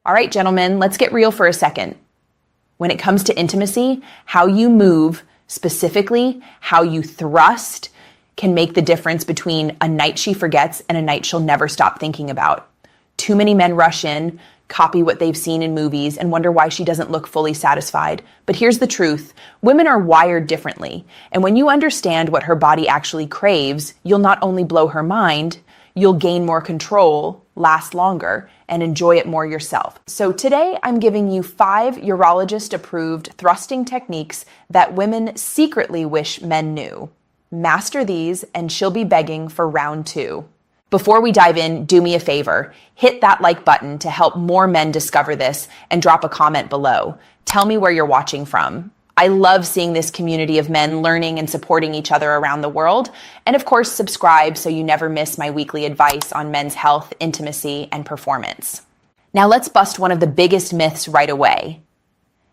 All right, gentlemen, let's get real for a second. When it comes to intimacy, how you move, specifically how you thrust, can make the difference between a night she forgets and a night she'll never stop thinking about. Too many men rush in, copy what they've seen in movies, and wonder why she doesn't look fully satisfied. But here's the truth. Women are wired differently. And when you understand what her body actually craves, you'll not only blow her mind, you'll gain more control, last longer, and enjoy it more yourself. So today I'm giving you 5 urologist-approved thrusting techniques that women secretly wish men knew. Master these and she'll be begging for round 2. Before we dive in, do me a favor. Hit that like button to help more men discover this and drop a comment below. Tell me where you're watching from. I love seeing this community of men learning and supporting each other around the world. And of course, subscribe so you never miss my weekly advice on men's health, intimacy, and performance. Now let's bust one of the biggest myths right away.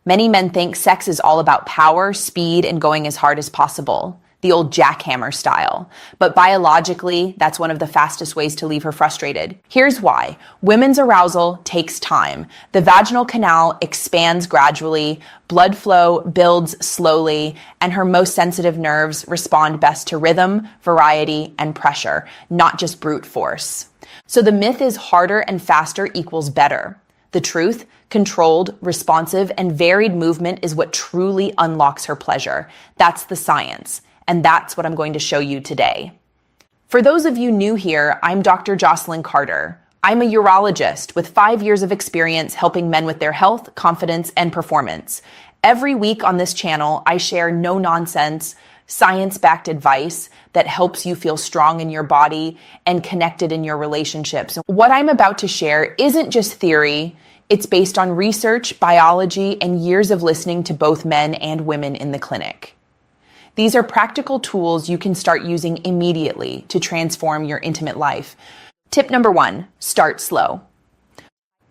Many men think sex is all about power, speed, and going as hard as possible. The old jackhammer style. But biologically, that's one of the fastest ways to leave her frustrated. Here's why. Women's arousal takes time. The vaginal canal expands gradually, blood flow builds slowly, and her most sensitive nerves respond best to rhythm, variety, and pressure, not just brute force. So the myth is harder and faster equals better. The truth, controlled, responsive, and varied movement is what truly unlocks her pleasure. That's the science. And that's what I'm going to show you today. For those of you new here, I'm Dr. Jocelyn Carter. I'm a urologist with 5 years of experience helping men with their health, confidence, and performance. Every week on this channel, I share no-nonsense, science-backed advice that helps you feel strong in your body and connected in your relationships. What I'm about to share isn't just theory. It's based on research, biology, and years of listening to both men and women in the clinic. These are practical tools you can start using immediately to transform your intimate life. Tip number 1, start slow.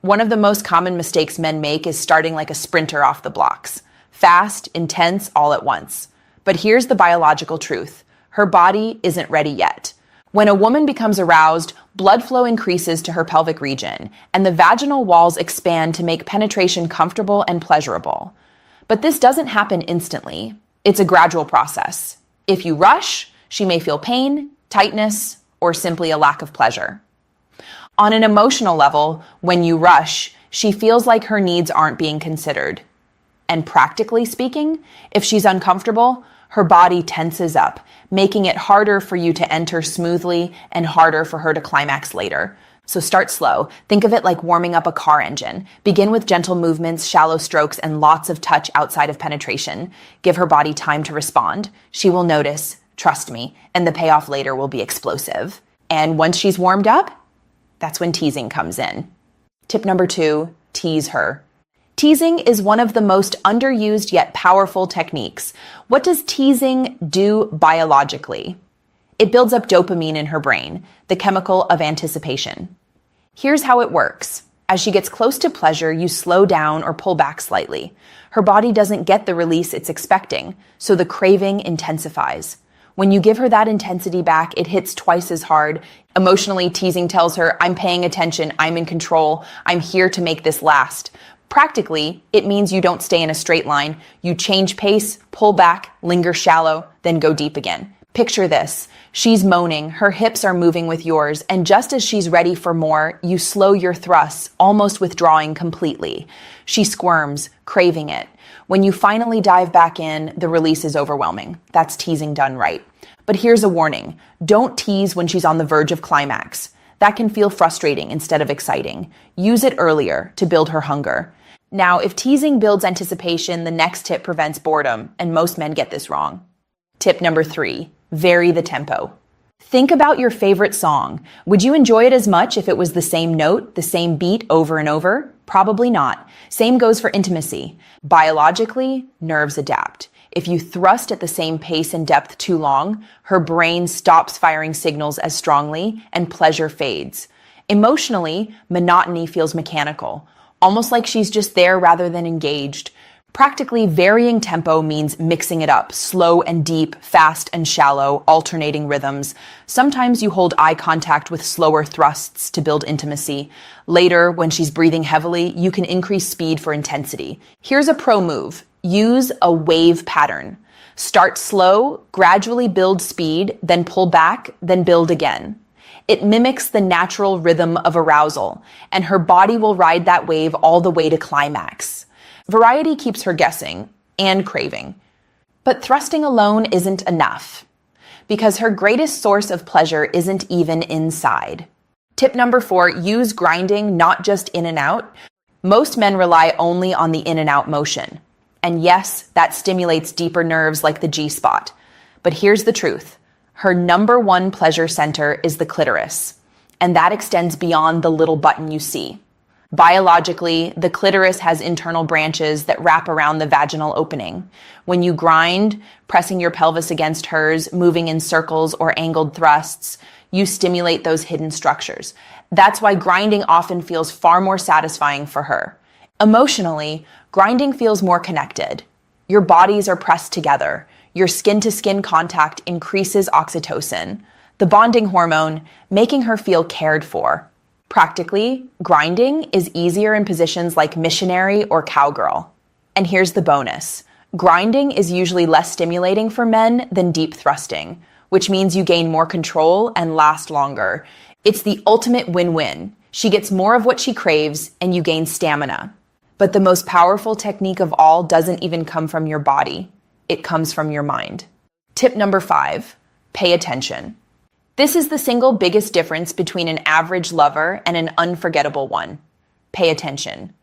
One of the most common mistakes men make is starting like a sprinter off the blocks. Fast, intense, all at once. But here's the biological truth. Her body isn't ready yet. When a woman becomes aroused, blood flow increases to her pelvic region, and the vaginal walls expand to make penetration comfortable and pleasurable. But this doesn't happen instantly. It's a gradual process. If you rush, she may feel pain, tightness, or simply a lack of pleasure. On an emotional level, when you rush, she feels like her needs aren't being considered. And practically speaking, if she's uncomfortable, her body tenses up, making it harder for you to enter smoothly and harder for her to climax later. So start slow. Think of it like warming up a car engine. Begin with gentle movements, shallow strokes, and lots of touch outside of penetration. Give her body time to respond. She will notice, trust me, and the payoff later will be explosive. And once she's warmed up, that's when teasing comes in. Tip number 2, tease her. Teasing is one of the most underused yet powerful techniques. What does teasing do biologically? It builds up dopamine in her brain, the chemical of anticipation. Here's how it works. As she gets close to pleasure, you slow down or pull back slightly. Her body doesn't get the release it's expecting, so the craving intensifies. When you give her that intensity back, it hits twice as hard. Emotionally, teasing tells her, I'm paying attention, I'm in control, I'm here to make this last. Practically, it means you don't stay in a straight line. You change pace, pull back, linger shallow, then go deep again. Picture this. She's moaning, her hips are moving with yours, and just as she's ready for more, you slow your thrusts, almost withdrawing completely. She squirms, craving it. When you finally dive back in, the release is overwhelming. That's teasing done right. But here's a warning. Don't tease when she's on the verge of climax. That can feel frustrating instead of exciting. Use it earlier to build her hunger. Now, if teasing builds anticipation, the next tip prevents boredom, and most men get this wrong. Tip number 3, vary the tempo. Think about your favorite song. Would you enjoy it as much if it was the same note, the same beat over and over? Probably not. Same goes for intimacy. Biologically, nerves adapt. If you thrust at the same pace and depth too long, her brain stops firing signals as strongly and pleasure fades. Emotionally, monotony feels mechanical, almost like she's just there rather than engaged. Practically, varying tempo means mixing it up, slow and deep, fast and shallow, alternating rhythms. Sometimes you hold eye contact with slower thrusts to build intimacy. Later, when she's breathing heavily, you can increase speed for intensity. Here's a pro move. Use a wave pattern. Start slow, gradually build speed, then pull back, then build again. It mimics the natural rhythm of arousal, and her body will ride that wave all the way to climax. Variety keeps her guessing and craving. But thrusting alone isn't enough, because her greatest source of pleasure isn't even inside. Tip number 4, use grinding not just in and out. Most men rely only on the in and out motion. And yes, that stimulates deeper nerves like the G-spot. But here's the truth. Her number one pleasure center is the clitoris, and that extends beyond the little button you see. Biologically, the clitoris has internal branches that wrap around the vaginal opening. When you grind, pressing your pelvis against hers, moving in circles or angled thrusts, you stimulate those hidden structures. That's why grinding often feels far more satisfying for her. Emotionally, grinding feels more connected. Your bodies are pressed together. Your skin-to-skin contact increases oxytocin, the bonding hormone, making her feel cared for. Practically, grinding is easier in positions like missionary or cowgirl. And here's the bonus. Grinding is usually less stimulating for men than deep thrusting, which means you gain more control and last longer. It's the ultimate win-win. She gets more of what she craves, and you gain stamina. But the most powerful technique of all doesn't even come from your body. It comes from your mind. Tip number 5, pay attention. This is the single biggest difference between an average lover and an unforgettable one. Pay attention.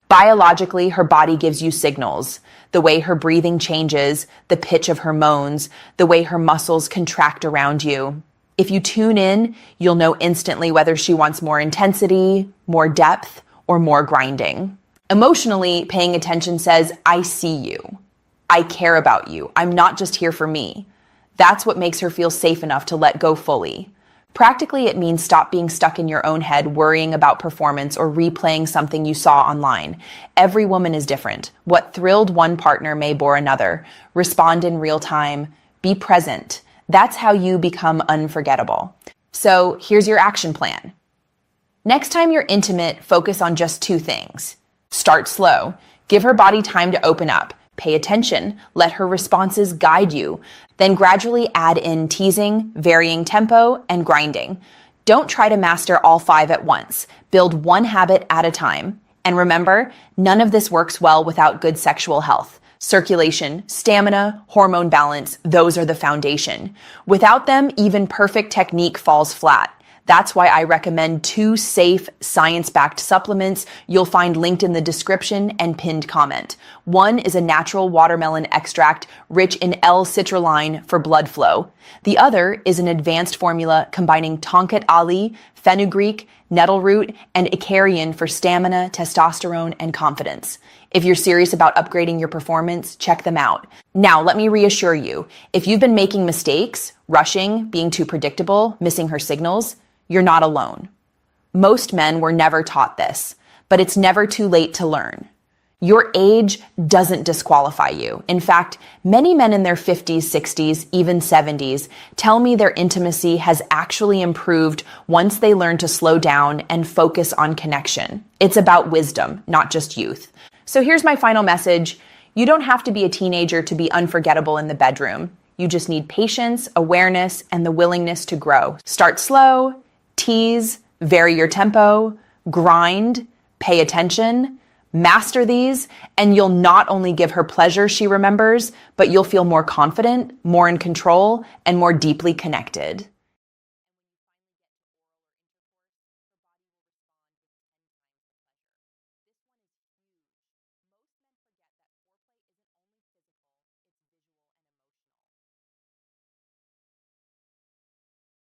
Biologically, her body gives you signals. The way her breathing changes, the pitch of her moans, the way her muscles contract around you. If you tune in, you'll know instantly whether she wants more intensity, more depth, or more grinding. Emotionally, paying attention says, I see you. I care about you. I'm not just here for me. That's what makes her feel safe enough to let go fully. Practically, it means stop being stuck in your own head, worrying about performance or replaying something you saw online. Every woman is different. What thrilled one partner may bore another. Respond in real time. Be present. That's how you become unforgettable. So here's your action plan. Next time you're intimate, focus on just 2 things. Start slow. Give her body time to open up. Pay attention. Let her responses guide you. Then gradually add in teasing, varying tempo, and grinding. Don't try to master all 5 at once. Build one habit at a time. And remember, none of this works well without good sexual health. Circulation, stamina, hormone balance, those are the foundation. Without them, even perfect technique falls flat. That's why I recommend 2 safe, science-backed supplements you'll find linked in the description and pinned comment. One is a natural watermelon extract rich in L-citrulline for blood flow. The other is an advanced formula combining tonkat ali, fenugreek, nettle root, and icarian for stamina, testosterone, and confidence. If you're serious about upgrading your performance, check them out. Now, let me reassure you, if you've been making mistakes, rushing, being too predictable, missing her signals, you're not alone. Most men were never taught this, but it's never too late to learn. Your age doesn't disqualify you. In fact, many men in their 50s, 60s, even 70s tell me their intimacy has actually improved once they learn to slow down and focus on connection. It's about wisdom, not just youth. So here's my final message. You don't have to be a teenager to be unforgettable in the bedroom. You just need patience, awareness, and the willingness to grow. Start slow, tease, vary your tempo, grind, pay attention, master these, and you'll not only give her pleasure she remembers, but you'll feel more confident, more in control, and more deeply connected.